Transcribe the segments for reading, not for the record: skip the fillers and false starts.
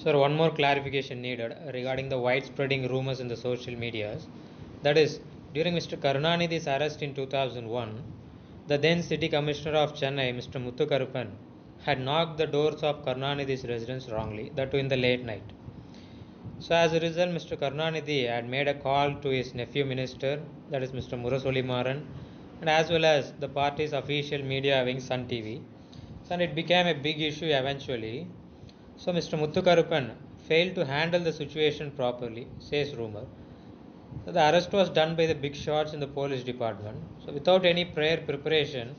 Sir, one more clarification needed regarding the widespreading rumors in the social medias. That is, during Mr. Karunanidhi's arrest in 2001, the then City Commissioner of Chennai, Mr. Muthukaruppan, had knocked the doors of Karunanidhi's residence wrongly, that too in the late night. So, as a result, Mr. Karunanidhi had made a call to his nephew minister, that is Mr. Murasoli Maran, and as well as the party's official media wing Sun TV. So, and it became a big issue eventually. So Mr. Muthukaruppan failed to handle the situation properly, says rumor. So the arrest was done by the big shots in the police department. So without any prior preparation,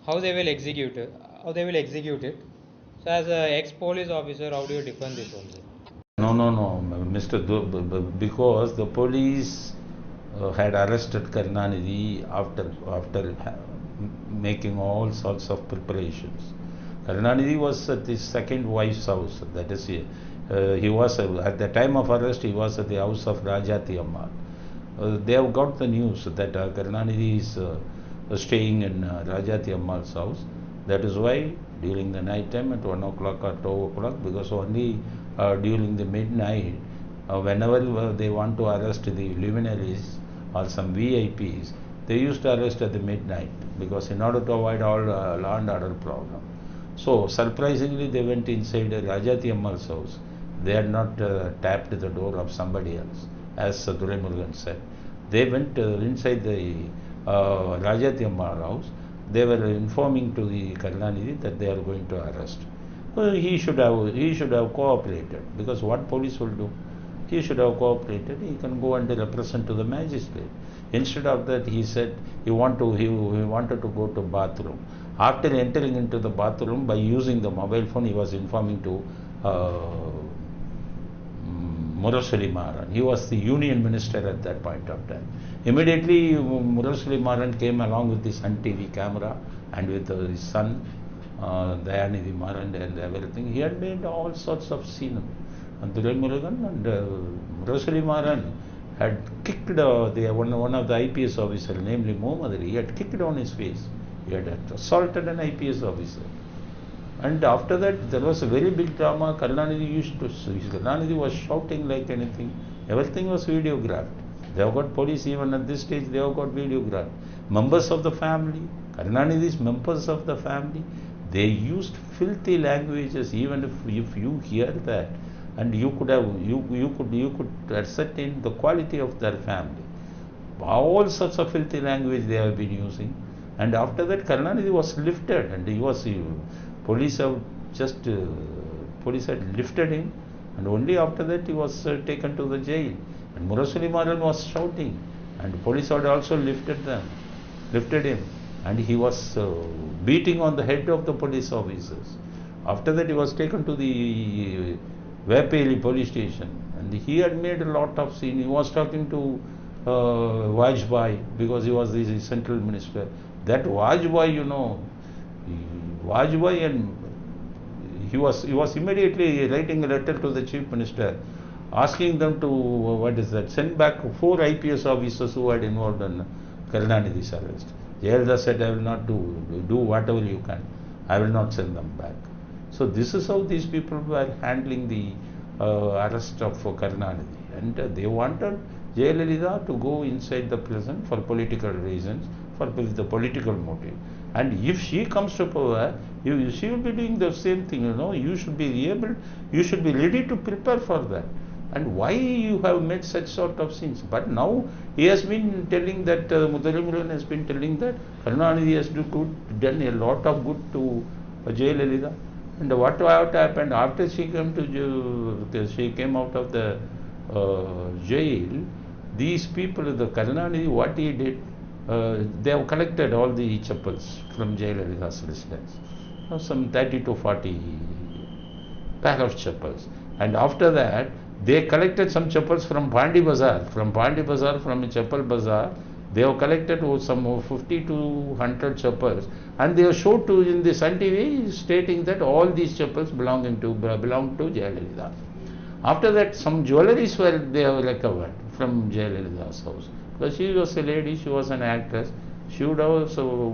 how they will execute it? So as an ex-police officer, how do you defend this also? No, Mr. Because the police had arrested Karunanidhi after making all sorts of preparations. Karunanidhi was at his second wife's house. That is, he was at the time of arrest. He was at the house of Rajati Amma. They have got the news that Karunanidhi is staying in Rajati Amma's house. That is why during the night time at 1 o'clock or 2 o'clock, because only during the midnight, whenever they want to arrest the luminaries or some VIPs, they used to arrest at the midnight, because in order to avoid all law and order problem. So surprisingly, they went inside Rajati Ammal's house. They had not tapped the door of somebody else, as Duraimurguan said. They went inside the Rajati Ammal house. They were informing to the Karunanidhi that they are going to arrest. Well, he should have cooperated, because what police will do? He should have cooperated. He can go and represent to the magistrate. Instead of that, he said he wanted to go to bathroom. After entering into the bathroom, by using the mobile phone, he was informing to Murasoli Maran. He was the union minister at that point of time. Immediately, Murasoli Maran came along with his Sun TV camera and with his son, Dayanidhi Maran, and everything. He had made all sorts of scenes. And Duraimurguan and Murasoli Maran had kicked one of the IPS officers, namely Mohammad. He had kicked on his face. He had assaulted an IPS officer. And after that, there was a very big drama. Karunanidhi was shouting like anything. Everything was videographed. They have got police even at this stage, they have got videographed. Members of the family, Karunanidhi's members of the family, they used filthy languages. Even if you hear that, and you could ascertain the quality of their family. All sorts of filthy language they have been using. And after that, Karunanidhi was lifted, and police had lifted him, and only after that he was taken to the jail. And Murasoli Maran was shouting, and police had also lifted him, and he was beating on the head of the police officers. After that, he was taken to the Vepeli police station, and he had made a lot of scene. He was talking to Vajpayee, because he was the central minister. That Vajpayee, and he was immediately writing a letter to the chief minister, asking them to send back 4 IPS officers who had involved in Karunanidhi's arrest. Jayalalitha said, I will not do whatever you can. I will not send them back. So this is how these people were handling the arrest of Karunanidhi, and they wanted Jayalalitha to go inside the prison for political reasons, for the political motive. And if she comes to power, she will be doing the same thing. You should be ready to prepare for that. And why you have made such sort of scenes? But now he has been telling that Muthukaruppan has been telling that Karunanidhi has done a lot of good to Jayalalitha. And what happened after she came out of the jail? These people, the Karunanidhi, what he did, they have collected all the chappals from Jayalalitha's residence, some 30 to 40 pack of chappals. And after that, they collected some chappals from Pandi Bazaar. From a chappal bazaar, they have collected some 50 to 100 chappals, and they have showed in the Sun TV stating that all these chappals belong to Jayalalitha. After that, some jewelries they have recovered from Jayalalitha's house. Because she was a lady, she was an actress, she would have some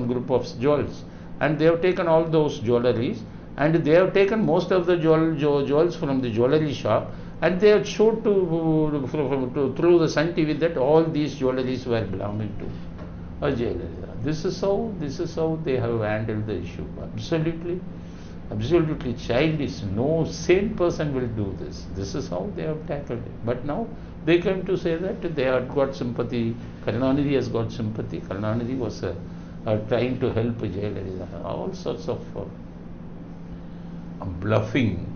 group of jewels. And they have taken all those jewelries and they have taken most of the jewels from the jewelry shop, and they have showed through the Sun TV that all these jewelries were belonging to Jayalalitha. This is how they have handled the issue. Absolutely childish. No sane person will do this. This is how they have tackled it. But now they came to say that they have got sympathy. Karunanidhi has got sympathy. Karunanidhi was trying to help Jayalalitha. All sorts of bluffing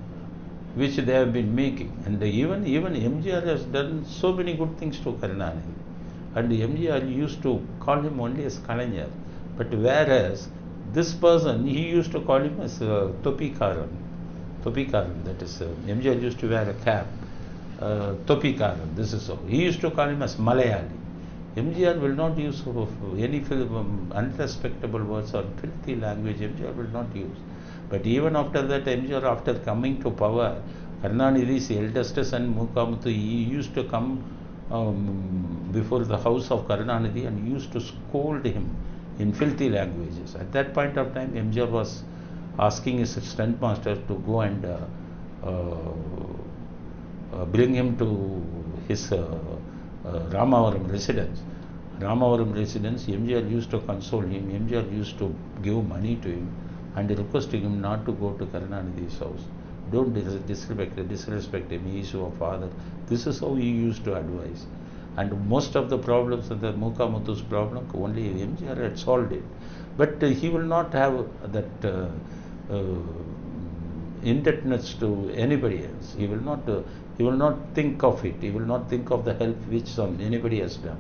which they have been making. And even MGR has done so many good things to Karunanidhi. And MGR used to call him only as Kalanyar. But whereas this person, he used to call him as Topikaran. Topikaran, that is, MGR used to wear a cap. Topikaran, this is so. He used to call him as Malayali. MGR will not use any unrespectable words or filthy language. MGR will not use. But even after that, MGR, after coming to power, Karunanidhi's eldest son Mukamuthu, he used to come before the house of Karunanidhi and used to scold him in filthy languages. At that point of time, MGR was asking his stunt master to go and bring him to his Ramavaram residence. Ramavaram residence, MGR used to console him. MGR used to give money to him and requesting him not to go to Karunanidhi's house. Don't disrespect him. He is your father. This is how he used to advise. And most of the problems of the Mukamuthu's problem, only MGR had solved it. But he will not have that indebtedness to anybody else. He will not think of it. He will not think of the help which anybody has done.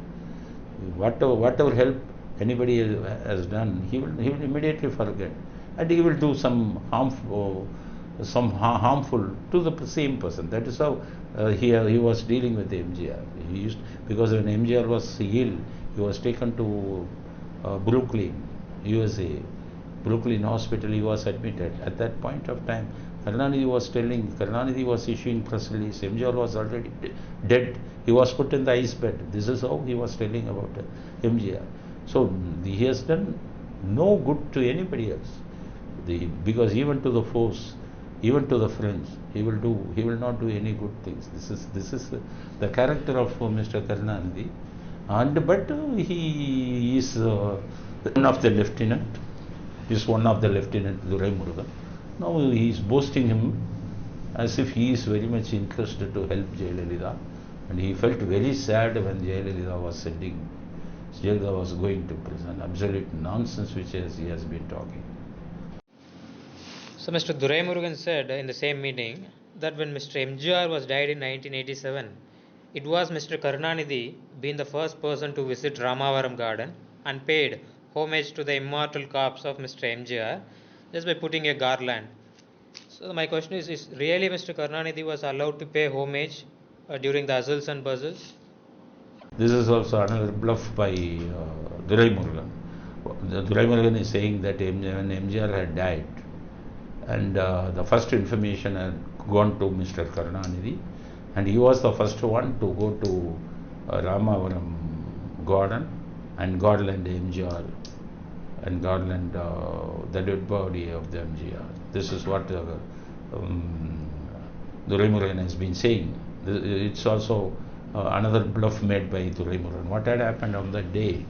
Whatever help anybody has done, he will immediately forget, and he will do some harmful to the same person. That is how he was dealing with MGR. Because when MGR was ill, he was taken to Brooklyn, USA. Brooklyn Hospital, he was admitted. At that point of time, Karunanidhi was issuing press release. MGR was already dead. He was put in the ice bed. This is how he was telling about MGR. So he has done no good to anybody else. Because even to the foes, even to the friends, he will not do any good things. This is the character of Mr. Karunanidhi. But he is one of the lieutenant. He is one of the lieutenant Duraimurguan. Now he is boasting him as if he is very much interested to help Jayalalitha, and he felt very sad when Jayalalitha was going to prison. Absolute nonsense which he has been talking. So Mr. Duraimurguan said in the same meeting that when Mr. MGR was died in 1987, it was Mr. Karunanidhi being the first person to visit Ramavaram garden and paid homage to the immortal corpse of Mr. MGR just by putting a garland. So my question is really Mr. Karunanidhi was allowed to pay homage during the Azals and Buzzles? This is also another bluff by Duraimurguan. Duraimurguan is saying that when MGR had died, and the first information had gone to Mr. Karunanidhi, and he was the first one to go to Ramavaram garden and garland MGR and garland the dead body of the MGR. This is what Duraimurguan has been saying. It's also another bluff made by Duraimurguan. What had happened on that day?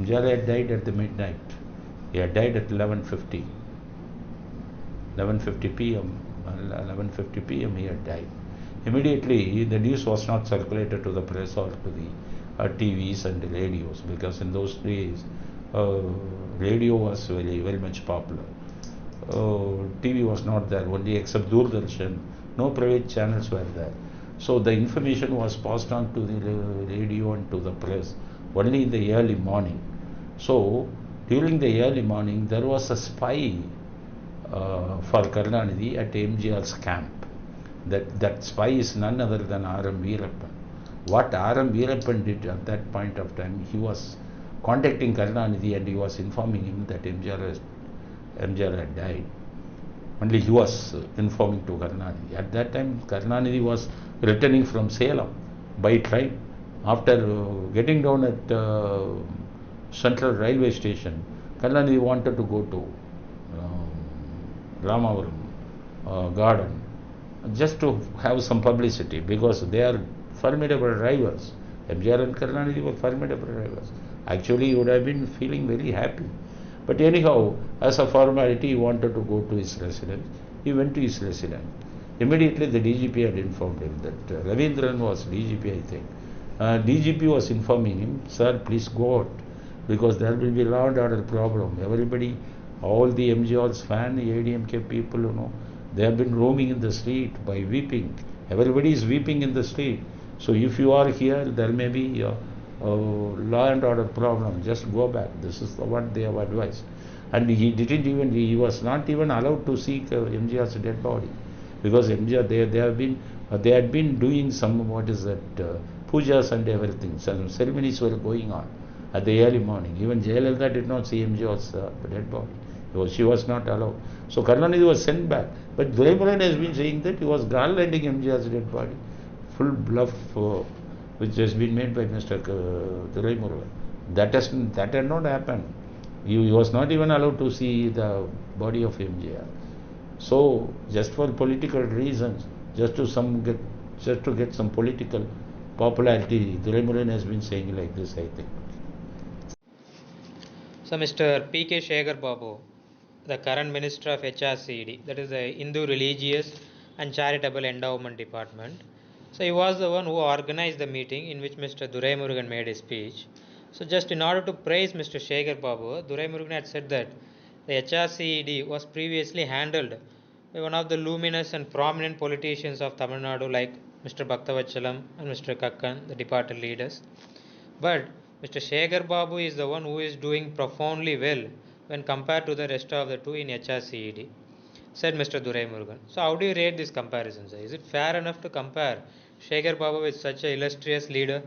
MGR had died at the midnight. He had died at 11:50 p.m. 11:50 p.m. he had died. Immediately, the news was not circulated to the press or to the TVs and the radios, because in those days, radio was very much popular. TV was not there, only except Doordarshan. No private channels were there. So the information was passed on to the radio and to the press only in the early morning. So during the early morning, there was a spy for Karunanidhi at MGR's camp. That spy is none other than R.M. Veerappan. What R.M. Veerappan did at that point of time, he was contacting Karunanidhi and he was informing him that MGR had died. Only he was informing to Karunanidhi. At that time, Karunanidhi was returning from Salem by train. After getting down at Central Railway Station, Karunanidhi wanted to go to Ramavaram garden just to have some publicity, because they are formidable rivals. MGR and Karunanidhi were formidable rivals. Actually, he would have been feeling very happy. But anyhow, as a formality, he wanted to go to his residence. He went to his residence. Immediately, the DGP had informed him that Ravindran was DGP, I think. DGP was informing him, sir, please go out, because there will be law and order problem. Everybody, all the MGR's fan, ADMK people, they have been roaming in the street by weeping. Everybody is weeping in the street. So if you are here, there may be law and order problem. Just go back. This is what they have advised. And he was not even allowed to seek MGR's dead body, because MGR they had been doing some pujas and everything. Some ceremonies were going on at the early morning. Even Jayalalitha did not see MGR's dead body. She was not allowed. So Karunanidhi was sent back. But Duraimurguan has been saying that he was garlanding MGR's dead body. Full bluff which has been made by Mr. Duraimurguan. That had not happened. He was not even allowed to see the body of MGR. So just for political reasons, just to get some political popularity, Duraimurguan has been saying like this, I think. So Mr. P.K. Sekar Babu, the current Minister of HRCD, that is the Hindu Religious and Charitable Endowment Department. So he was the one who organized the meeting in which Mr. Duraimurguan made a speech. So just in order to praise Mr. Sekar Babu, Duraimurguan had said that the HRCD was previously handled by one of the luminous and prominent politicians of Tamil Nadu like Mr. Bhaktavachalam and Mr. Kakkan, the departed leaders. But Mr. Sekar Babu is the one who is doing profoundly well when compared to the rest of the two in HRCED, said Mr. Duraimurguan. So how do you rate this comparison, sir? Is it fair enough to compare Sekar Babu with such an illustrious leader?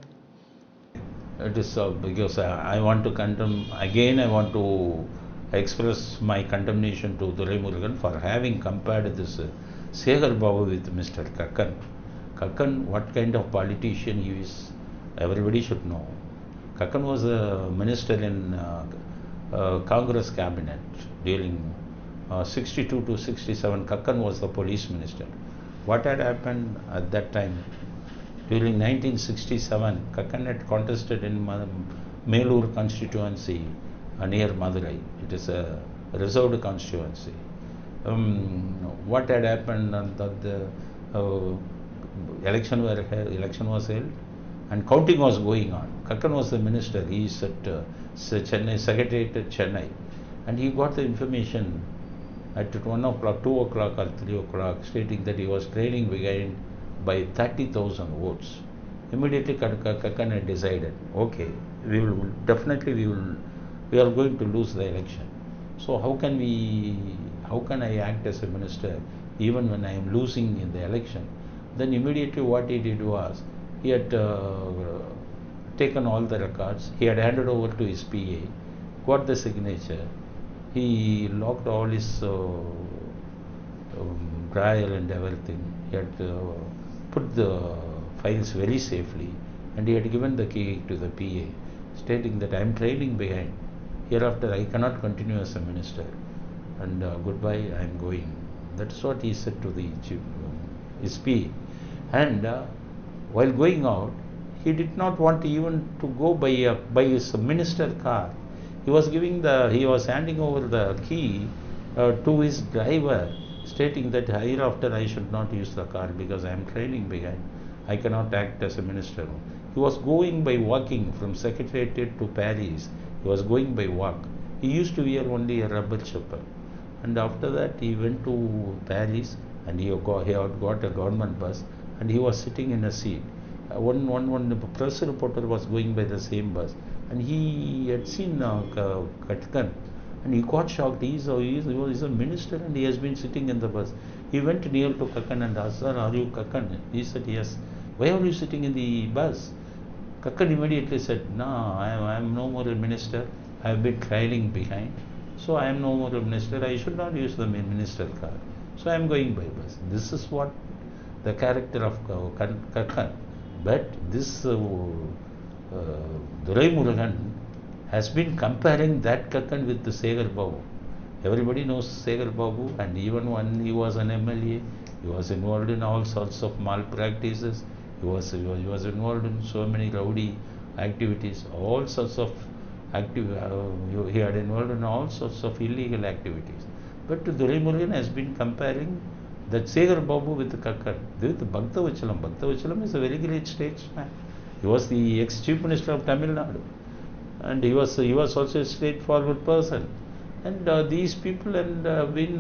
It is because I want to condemn, again I want to express my condemnation to Duraimurguan for having compared this Sekar Babu with Mr. Kakkan. Kakkan, what kind of politician he is, everybody should know. Kakkan was a minister in Congress cabinet during 62 to 67. Kakkan was the police minister. What had happened at that time? During 1967, Kakkan had contested in Melur constituency near Madurai. It is a reserved constituency. What had happened? The election was held and counting was going on. Kakkan was the minister. He is at Chennai, Secretariat at Chennai, and he got the information at 1 o'clock, 2 o'clock or 3 o'clock stating that he was trailing behind by 30,000 votes. Immediately Kakkan had decided, okay, we are going to lose the election. So how can I act as a minister even when I am losing in the election? Then immediately what he did was, he had taken all the records, he had handed over to his PA, got the signature, he locked all his trial and everything. He had put the files very safely, and he had given the key to the PA, stating that I am trailing behind. Hereafter I cannot continue as a minister, and goodbye, I am going. That is what he said to the chief, his PA. And while going out, he did not want even to go by his minister car. He was handing over the key to his driver, stating that hereafter I should not use the car because I am trailing behind. I cannot act as a minister. He was going by walking from Secretariat to Paris. He was going by walk. He used to wear only a rubber chapel. And after that, he went to Paris, and he had got a government bus, and he was sitting in a seat. One press reporter was going by the same bus, and he had seen Kakkan, and he got shocked. He is a minister, and he has been sitting in the bus. He went near to Kakkan and asked, "Sir, are you Kakkan?" He said, "Yes." "Why are you sitting in the bus?" Kakkan immediately said, "No, I am no more a minister. I have been trailing behind, so I am no more a minister. I should not use the minister car. So I am going by bus." This is what the character of Kakkan. But this Duraimurguan has been comparing that Kakkan with the Sekar Babu. Everybody knows Sekar Babu, and even when he was an MLA, he was involved in all sorts of malpractices. He was involved in so many rowdy activities, all sorts of he had involved in all sorts of illegal activities. But Duraimurguan has been comparing that Sekar Babu with Kakkan, with Bhaktavachalam. Bhaktavachalam is a very great statesman. He was the ex-chief minister of Tamil Nadu, and he was also a straightforward person. And these people have been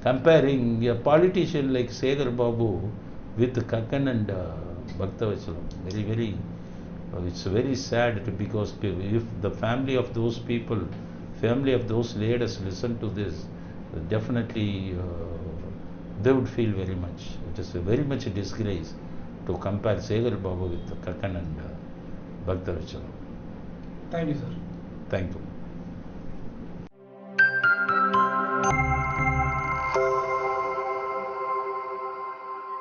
comparing a politician like Sekar Babu with Kakkan and Bhaktavachalam. Very, very, it's very sad because if the family of those people, family of those leaders listen to this, definitely they would feel very much. It is very much a disgrace to compare Sekar Babu with Kakkan and Bhaktavachalam. Thank you, sir. Thank you.